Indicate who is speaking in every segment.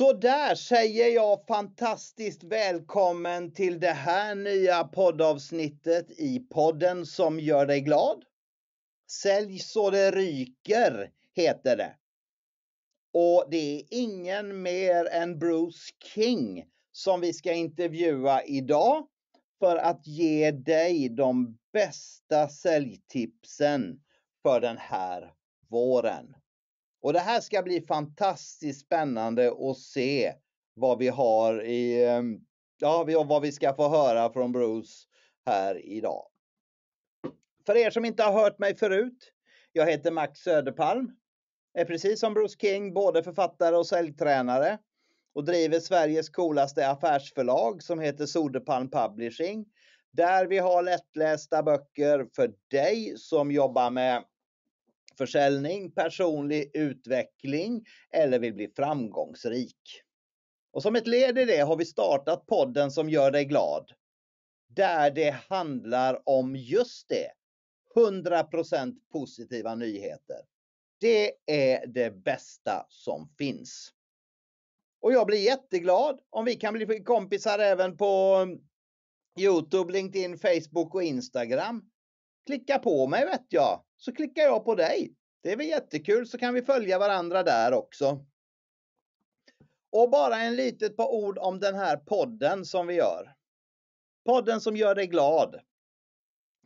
Speaker 1: Så där säger jag fantastiskt välkommen till det här nya poddavsnittet i podden som gör dig glad. Sälj så det ryker heter det. Och det är ingen mer än Bruce King som vi ska intervjua idag för att ge dig de bästa säljtipsen för den här våren. Och det här ska bli fantastiskt spännande att se vad vi har vad vi ska få höra från Bruce här idag. För er som inte har hört mig förut, jag heter Max Söderpalm. Är precis som Bruce King både författare och säljtränare och driver Sveriges coolaste affärsförlag som heter Söderpalm Publishing. Där vi har lättlästa böcker för dig som jobbar med försäljning, personlig utveckling eller vill bli framgångsrik. Och som ett led i det har vi startat podden som gör dig glad. Där det handlar om just det. 100% positiva nyheter. Det är det bästa som finns. Och jag blir jätteglad om vi kan bli kompisar även på YouTube, LinkedIn, Facebook och Instagram. Klicka på mig vet jag, så klickar jag på dig. Det är väl jättekul, så kan vi följa varandra där också. Och bara en litet par ord om den här podden som vi gör. Podden som gör dig glad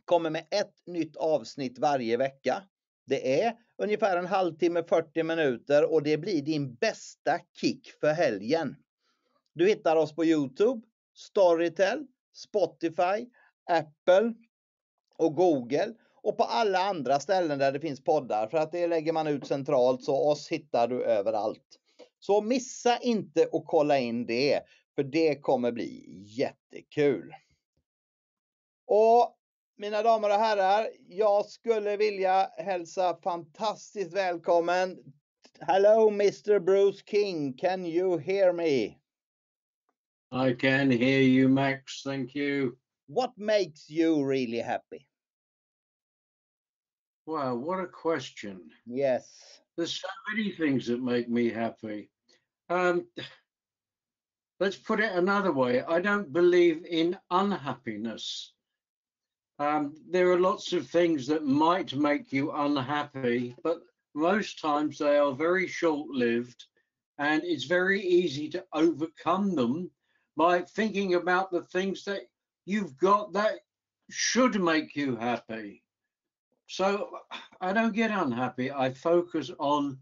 Speaker 1: kommer med ett nytt avsnitt varje vecka. Det är ungefär en halvtimme, 40 minuter och det blir din bästa kick för helgen. Du hittar oss på YouTube, Storytel, Spotify, Apple och Google och på alla andra ställen där det finns poddar, för att det lägger man ut centralt, så oss hittar du överallt. Så missa inte att kolla in det, för det kommer bli jättekul. Och mina damer och herrar, jag skulle vilja hälsa fantastiskt välkommen. Hello Mr. Bruce King, can you hear me?
Speaker 2: I can hear you, Max, thank you.
Speaker 1: What makes you really happy?
Speaker 2: Wow, what a question.
Speaker 1: Yes.
Speaker 2: There's so many things that make me happy. Let's put it another way. I don't believe in unhappiness. There are lots of things that might make you unhappy, but most times they are very short-lived, and it's very easy to overcome them by thinking about the things that you've got that should make you happy. So I don't get unhappy. I focus on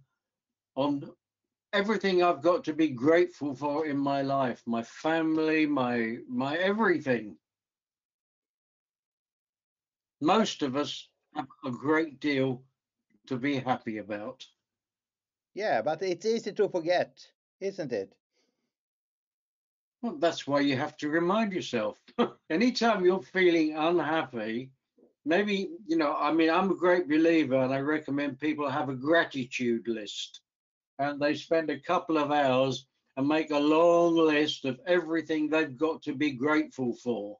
Speaker 2: everything I've got to be grateful for in my life, my family, my everything. Most of us have a great deal to be happy about.
Speaker 1: Yeah, but it's easy to forget, isn't it?
Speaker 2: Well, that's why you have to remind yourself. Anytime you're feeling unhappy, maybe, I'm a great believer, and I recommend people have a gratitude list. And they spend a couple of hours and make a long list of everything they've got to be grateful for.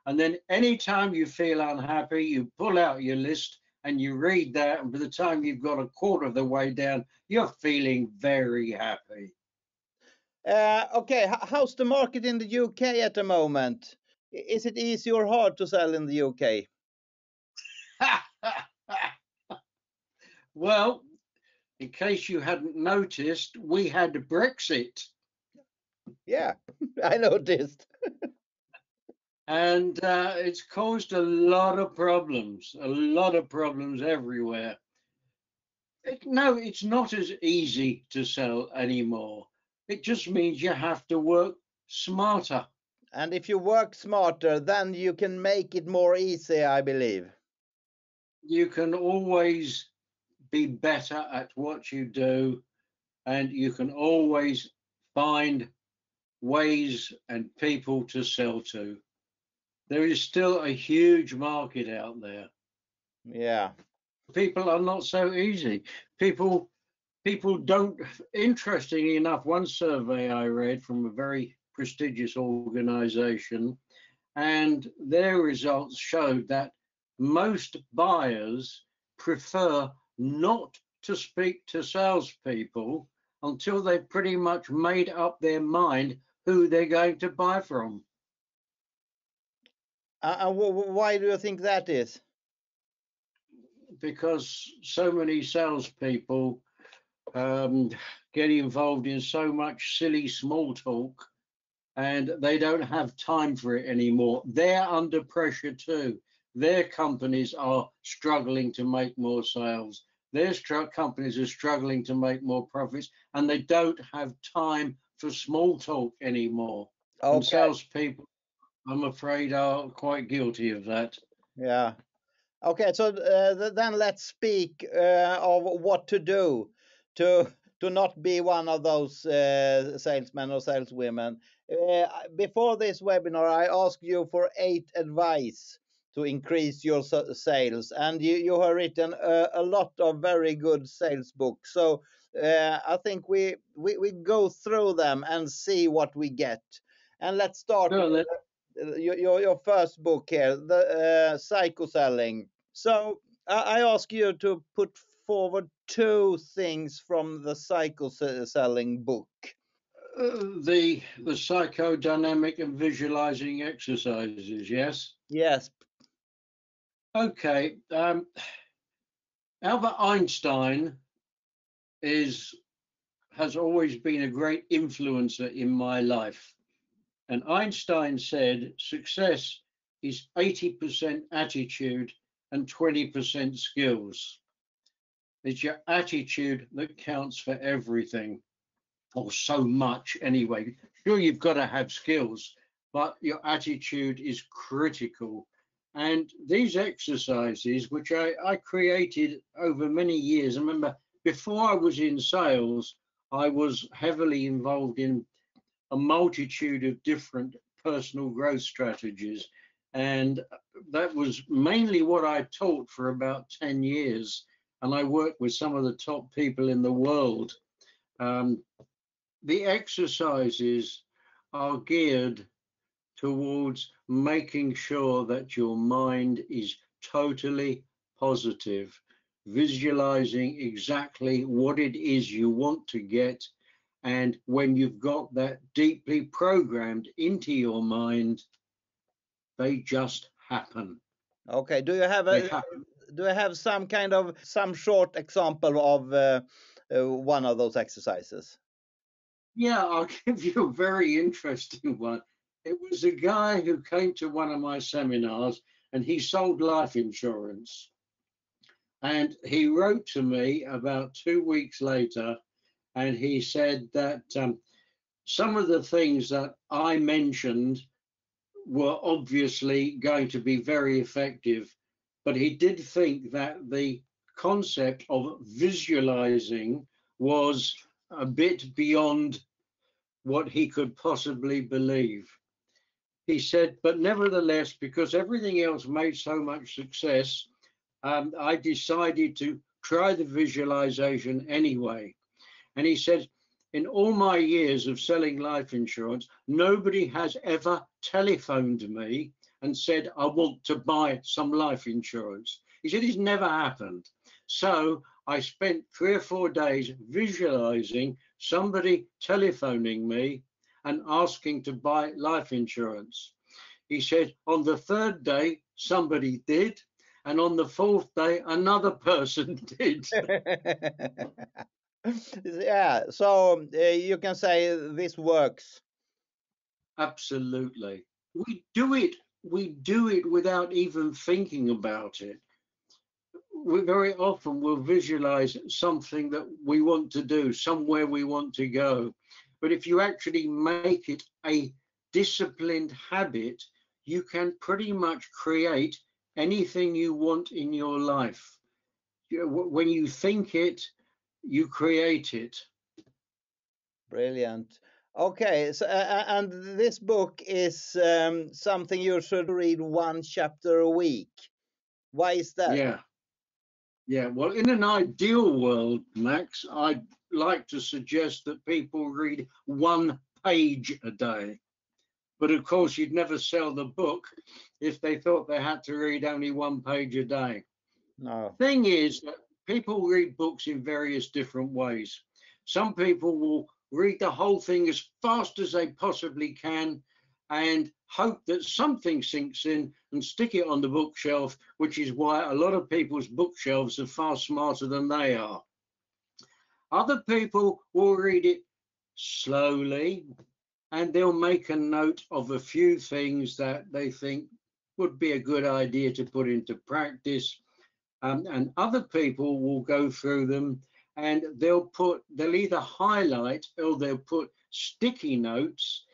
Speaker 2: And then anytime you feel unhappy, you pull out your list and you read that. And by the time you've got a quarter of the way down, you're feeling very happy.
Speaker 1: Okay, how's the market in the UK at the moment? Is it easy or hard to sell in the UK?
Speaker 2: Well, in case you hadn't noticed, we had Brexit.
Speaker 1: Yeah, I noticed.
Speaker 2: And it's caused a lot of problems everywhere. No, it's not as easy to sell anymore. It just means you have to work smarter.
Speaker 1: And if you work smarter, then you can make it more easy, I believe.
Speaker 2: You can always be better at what you do, and you can always find ways and people to sell to. There is still a huge market out there.
Speaker 1: Yeah.
Speaker 2: People are not so easy. People don't, interestingly enough, one survey I read from a very prestigious organization, and their results showed that most buyers prefer not to speak to salespeople until they've pretty much made up their mind who they're going to buy from.
Speaker 1: Why do you think that is?
Speaker 2: Because so many salespeople get involved in so much silly small talk, and they don't have time for it anymore. They're under pressure too. Their companies are struggling to make more sales. Their companies are struggling to make more profits, and they don't have time for small talk anymore.
Speaker 1: Okay.
Speaker 2: And salespeople, I'm afraid, are quite guilty of that.
Speaker 1: Yeah. Okay, so then let's speak of what to do to not be one of those salesmen or saleswomen. Before this webinar, I asked you for 8 advice to increase your sales, and you have written a lot of very good sales books. So I think we go through them and see what we get. And let's start with your first book here, the Psychoselling. So I ask you to put forward 2 things from the Psychoselling book.
Speaker 2: The psychodynamic and visualizing exercises, yes?
Speaker 1: Yes.
Speaker 2: Okay. Albert Einstein has always been a great influencer in my life. And Einstein said success is 80% attitude and 20% skills. It's your attitude that counts for everything, or so much anyway. Sure, you've got to have skills, but your attitude is critical. And these exercises, which I created over many years, I remember before I was in sales, I was heavily involved in a multitude of different personal growth strategies. And that was mainly what I taught for about 10 years. And I worked with some of the top people in the world. The exercises are geared towards making sure that your mind is totally positive, visualizing exactly what it is you want to get. And when you've got that deeply programmed into your mind, they just happen.
Speaker 1: Okay. Do you have some short example of one of those exercises?
Speaker 2: Yeah, I'll give you a very interesting one. It was a guy who came to one of my seminars and he sold life insurance. And he wrote to me about 2 weeks later and he said that some of the things that I mentioned were obviously going to be very effective, but he did think that the concept of visualizing was a bit beyond what he could possibly believe. He said, but nevertheless, because everything else made so much success, I decided to try the visualization anyway. And he said, in all my years of selling life insurance, nobody has ever telephoned me and said, I want to buy some life insurance. He said, it's never happened. So I spent 3 or 4 days visualizing somebody telephoning me and asking to buy life insurance. He said, on the 3rd day, somebody did. And on the 4th day, another person did.
Speaker 1: Yeah, so you can say this works.
Speaker 2: Absolutely. We do it without even thinking about it. We very often will visualize something that we want to do, somewhere we want to go. But if you actually make it a disciplined habit, you can pretty much create anything you want in your life. When you think it, you create it.
Speaker 1: Brilliant. Okay, so and this book is something you should read 1 chapter a week. Why is that?
Speaker 2: Yeah. Well, in an ideal world, Max, I'd like to suggest that people read 1 page a day. But of course, you'd never sell the book if they thought they had to read only 1 page a day.
Speaker 1: No.
Speaker 2: Thing is that people read books in various different ways. Some people will read the whole thing as fast as they possibly can and hope that something sinks in and stick it on the bookshelf, which is why a lot of people's bookshelves are far smarter than they are. Other people will read it slowly and they'll make a note of a few things that they think would be a good idea to put into practice. And other people will go through them and they'll either highlight or they'll put sticky notes,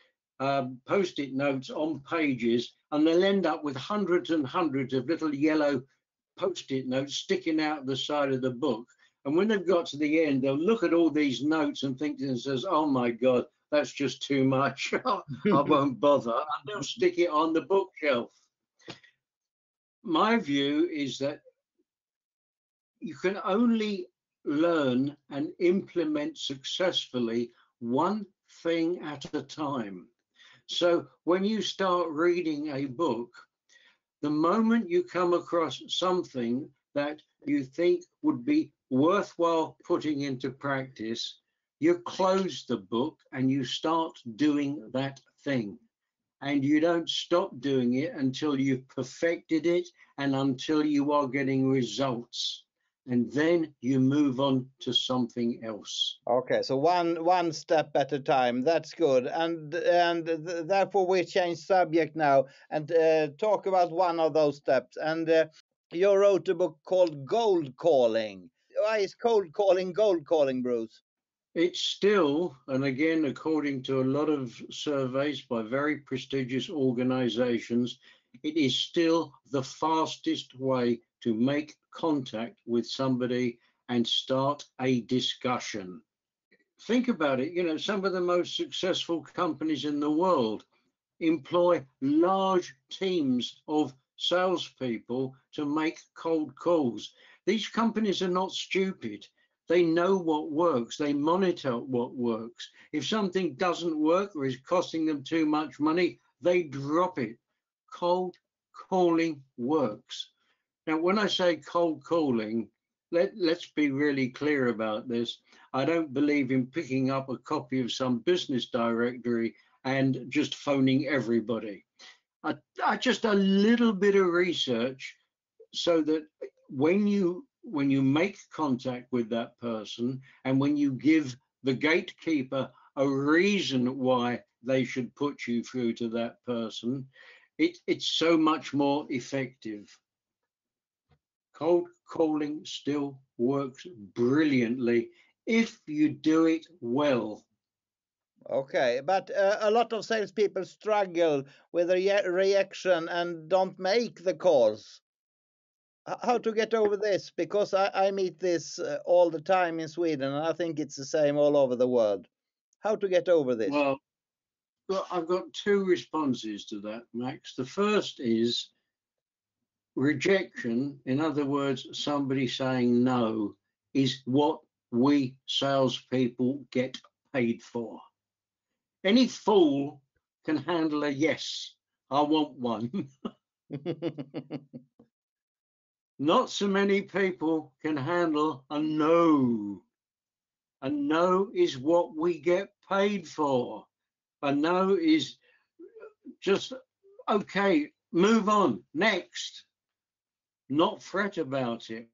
Speaker 2: post-it notes on pages, and they'll end up with hundreds and hundreds of little yellow post-it notes sticking out the side of the book. And when they've got to the end, they'll look at all these notes and think to themselves, oh my God, that's just too much. I won't bother. And they'll stick it on the bookshelf. My view is that you can only learn and implement successfully one thing at a time. So when you start reading a book, the moment you come across something that you think would be worthwhile putting into practice, you close the book and you start doing that thing. And you don't stop doing it until you've perfected it and until you are getting results. And then you move on to something else.
Speaker 1: Okay, so one step at a time. That's good. And therefore we change subject now and talk about one of those steps. And you wrote a book called Gold Calling. Why is cold calling gold calling, Bruce?
Speaker 2: It's still, and again, according to a lot of surveys by very prestigious organizations, it is still the fastest way to make contact with somebody and start a discussion. Think about it, you know, some of the most successful companies in the world employ large teams of salespeople to make cold calls. These companies are not stupid. They know what works. They monitor what works. If something doesn't work or is costing them too much money, they drop it. Cold calling works. Now, when I say cold calling, let's be really clear about this. I don't believe in picking up a copy of some business directory and just phoning everybody. Just a little bit of research so that when you make contact with that person and when you give the gatekeeper a reason why they should put you through to that person, it's so much more effective. Cold calling still works brilliantly if you do it well.
Speaker 1: Okay, but a lot of salespeople struggle with a reaction and don't make the calls. How to get over this? Because I meet this all the time in Sweden, and I think it's the same all over the world. How to get over this?
Speaker 2: Well, I've got two responses to that, Max. The first is rejection. In other words, somebody saying no is what we salespeople get paid for. Any fool can handle a yes, I want one. Not so many people can handle a no. A no is what we get paid for. A no is just, okay, move on, next. Not fret about it.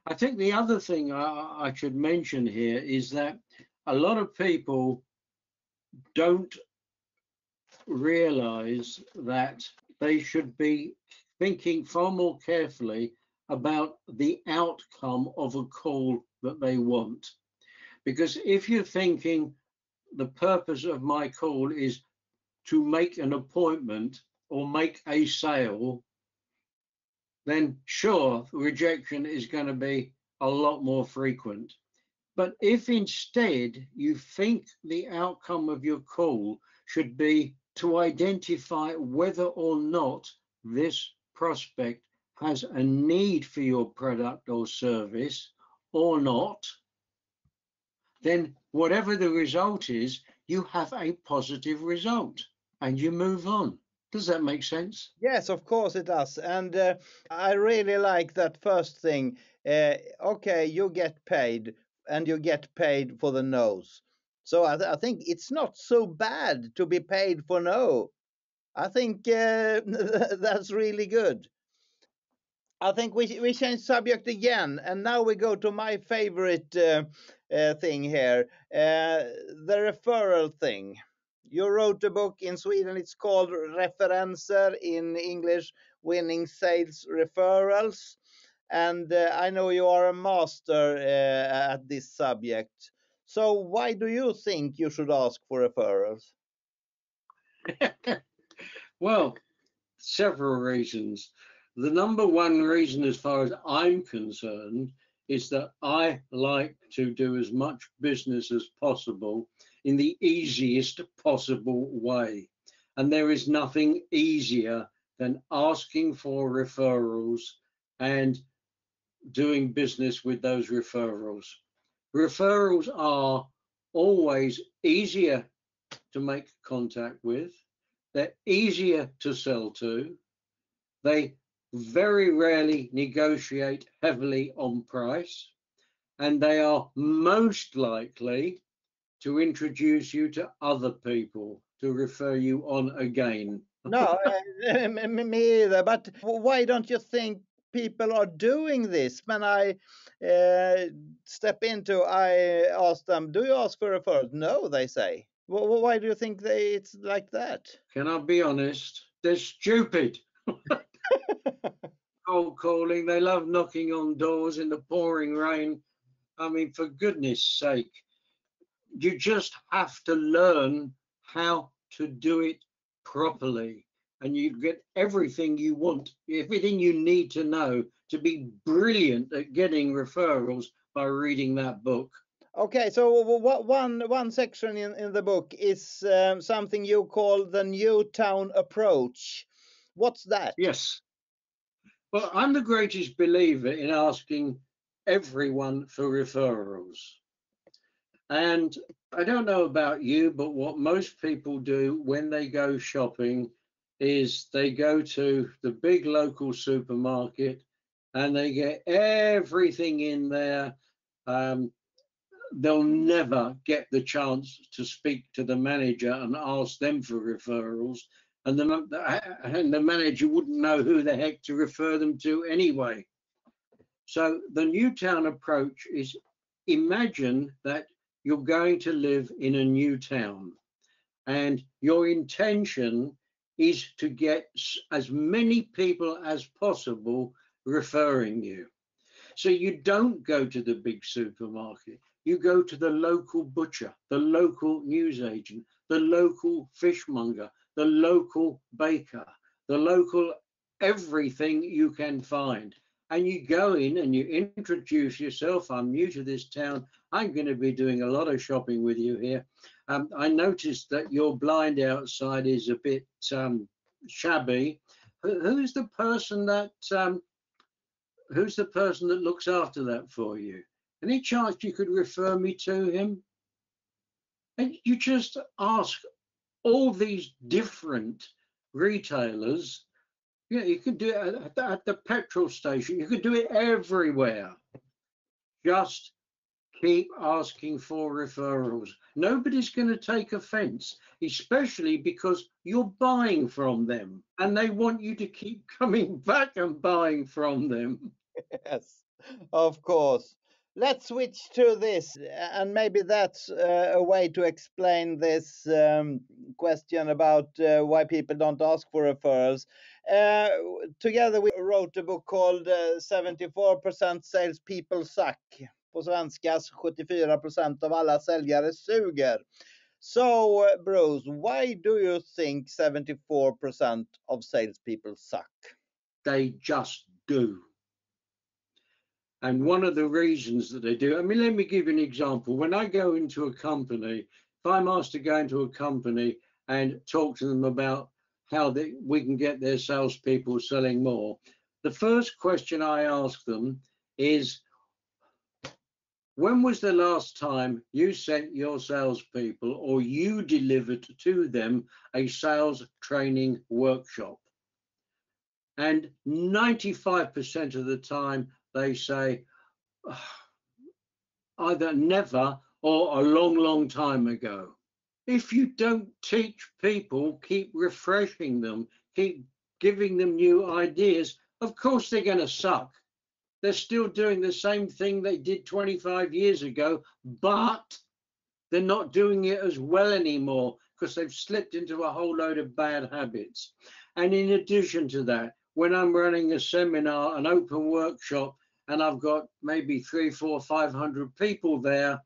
Speaker 2: I think the other thing I should mention here is that a lot of people don't realize that they should be thinking far more carefully about the outcome of a call that they want. Because if you're thinking the purpose of my call is to make an appointment or make a sale, then sure, rejection is going to be a lot more frequent. But if instead you think the outcome of your call should be to identify whether or not this prospect has a need for your product or service or not, then whatever the result is, you have a positive result and you move on. Does that make sense?
Speaker 1: Yes, of course it does. And I really like that first thing. Okay, you get paid. and you get paid for the no's. So I think it's not so bad to be paid for no. I think that's really good. I think we change subject again, and now we go to my favorite thing here, the referral thing. You wrote a book in Sweden. It's called Referenser, in English, Winning Sales Referrals. And I know you are a master at this subject. So why do you think you should ask for referrals?
Speaker 2: Well, several reasons. The number one reason, as far as I'm concerned, is that I like to do as much business as possible in the easiest possible way. And there is nothing easier than asking for referrals and doing business with those referrals. Referrals are always easier to make contact with. They're easier to sell to. They very rarely negotiate heavily on price, and they are most likely to introduce you to other people to refer you on again.
Speaker 1: No, me either. But why don't you think people are doing this? When I step into, I ask them, "Do you ask for referrals?" No, they say. Why do you think it's like that?
Speaker 2: Can I be honest? They're stupid. Cold calling, they love knocking on doors in the pouring rain. I mean, for goodness sake, you just have to learn how to do it properly, and you get everything you want, everything you need to know to be brilliant at getting referrals by reading that book.
Speaker 1: Okay, so one section in the book is something you call the new town approach. What's that?
Speaker 2: Yes. Well, I'm the greatest believer in asking everyone for referrals. And I don't know about you, but what most people do when they go shopping is they go to the big local supermarket and they get everything in there. They'll never get the chance to speak to the manager and ask them for referrals. And the manager wouldn't know who the heck to refer them to anyway. So the Newtown approach is, imagine that you're going to live in a new town and your intention is to get as many people as possible referring you. So you don't go to the big supermarket, you go to the local butcher, the local newsagent, the local fishmonger, the local baker, the local everything you can find. And you go in and you introduce yourself. I'm new to this town. I'm going to be doing a lot of shopping with you here. I noticed that your blind outside is a bit shabby. Who's the person that looks after that for you? Any chance you could refer me to him? And you just ask all these different retailers. Yeah, you could do it at the petrol station. You could do it everywhere. Just keep asking for referrals. Nobody's going to take offense, especially because you're buying from them and they want you to keep coming back and buying from them.
Speaker 1: Yes, of course. Let's switch to this, and maybe that's a way to explain this question about why people don't ask for referrals. Together we wrote a book called 74% salespeople suck. På svenskas 74% av alla säljare suger. So, Bruce, why do you think 74% of salespeople suck?
Speaker 2: They just do. And one of the reasons that they do, I mean, let me give you an example. When I go into a company, if I'm asked to go into a company and talk to them about how we can get their salespeople selling more, the first question I ask them is, when was the last time you sent your salespeople or you delivered to them a sales training workshop? And 95% of the time they say, oh, either never or a long time ago. If you don't teach people, keep refreshing them, keep giving them new ideas, of course they're going to suck. They're still doing the same thing they did 25 years ago, but they're not doing it as well anymore because they've slipped into a whole load of bad habits. And in addition to that, when I'm running a seminar, an open workshop, and I've got maybe 300, 400, 500 people there,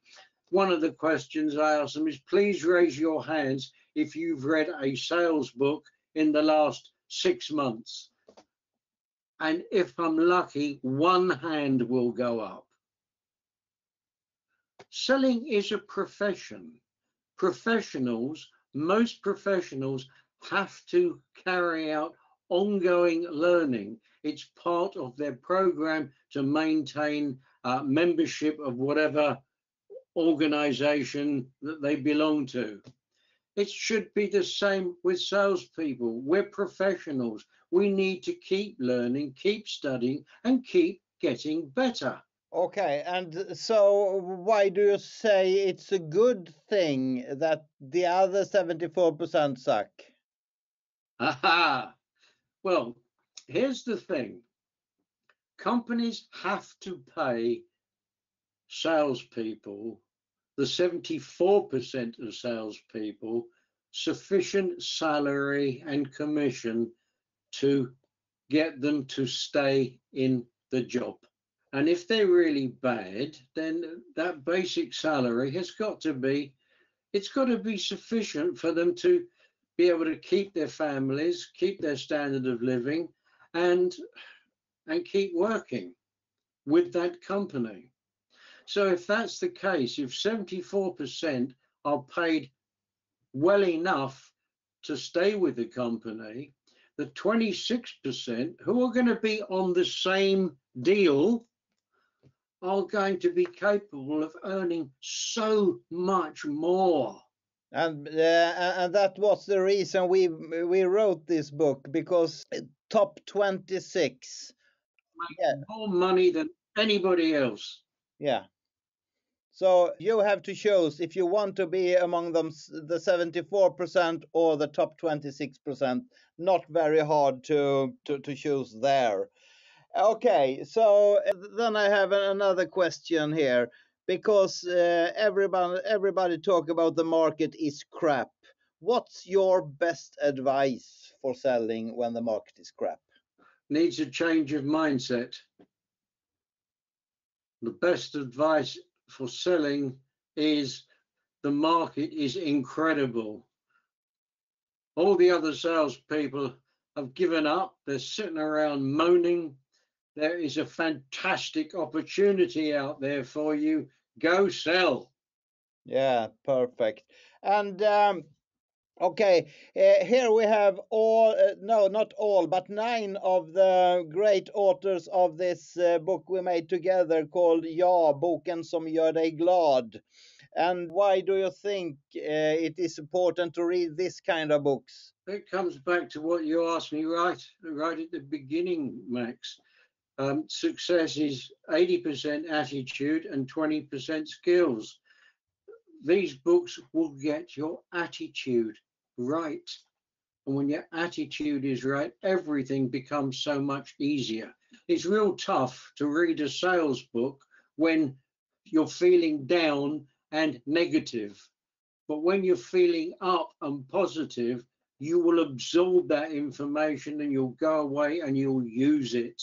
Speaker 2: one of the questions I ask them is, please raise your hands if you've read a sales book in the last 6 months. And if I'm lucky, one hand will go up. Selling is a profession. Most professionals have to carry out ongoing learning. It's part of their program to maintain membership of whatever organization that they belong to. It should be the same with salespeople. We're professionals. We need to keep learning, keep studying, and keep getting better.
Speaker 1: Okay, and so why do you say it's a good thing that the other 74% suck?
Speaker 2: Aha! Well, here's the thing. Companies have to pay salespeople, the 74% of salespeople, sufficient salary and commission to get them to stay in the job. And if they're really bad, then that basic salary has got to be, it's got to be sufficient for them to be able to keep their families, keep their standard of living, and keep working with that company. So if that's the case, if 74% are paid well enough to stay with the company, the 26% who are going to be on the same deal are going to be capable of earning so much more.
Speaker 1: And that was the reason we wrote this book, because top 26
Speaker 2: make more money than anybody else.
Speaker 1: Yeah. So you have to choose if you want to be among them, the 74% or the top 26%. Not very hard to choose there. Okay, so then I have another question here, because everybody talk about the market is crap. What's your best advice for selling when the market is crap?
Speaker 2: Needs a change of mindset. The best advice for selling is the market is incredible. All the other salespeople have given up. They're sitting around moaning. There is a fantastic opportunity out there for you. Go sell.
Speaker 1: Yeah, perfect. And okay, here we have all, no, not all, but 9 of the great authors of this book we made together called Boken som gör dig glad. And why do you think it is important to read this kind of books?
Speaker 2: It comes back to what you asked me right at the beginning, Max. Success is 80% attitude and 20% skills. These books will get your attitude right. And when your attitude is right, everything becomes so much easier. It's real tough to read a sales book when you're feeling down and negative. But when you're feeling up and positive, you will absorb that information and you'll go away and you'll use it.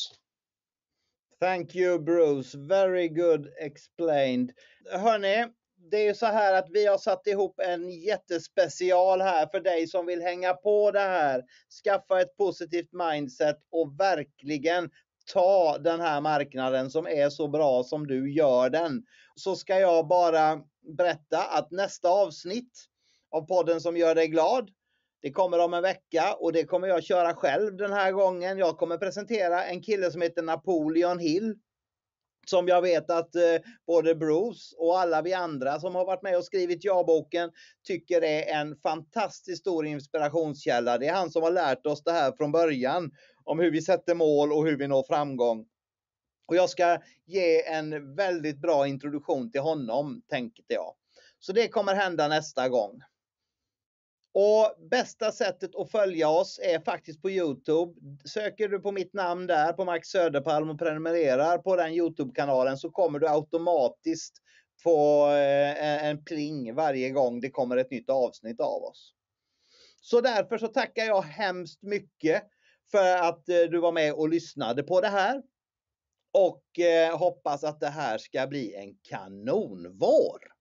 Speaker 1: Thank you, Bruce. Very good explained. Hörni, det är ju så här att vi har satt ihop en jättespecial här för dig som vill hänga på det här. Skaffa ett positivt mindset och verkligen ta den här marknaden som är så bra som du gör den. Så ska jag bara berätta att nästa avsnitt av podden som gör dig glad, det kommer om en vecka och det kommer jag köra själv den här gången. Jag kommer presentera en kille som heter Napoleon Hill, som jag vet att både Bruce och alla vi andra som har varit med och skrivit Boken tycker är en fantastiskt stor inspirationskälla. Det är han som har lärt oss det här från början, om hur vi sätter mål och hur vi når framgång. Och jag ska ge en väldigt bra introduktion till honom, tänkte jag. Så det kommer hända nästa gång. Och bästa sättet att följa oss är faktiskt på YouTube. Söker du på mitt namn där, på Max Söderpalm, och prenumererar på den YouTube-kanalen, så kommer du automatiskt få en pling varje gång det kommer ett nytt avsnitt av oss. Så därför så tackar jag hemskt mycket för att du var med och lyssnade på det här. Och hoppas att det här ska bli en kanonvår.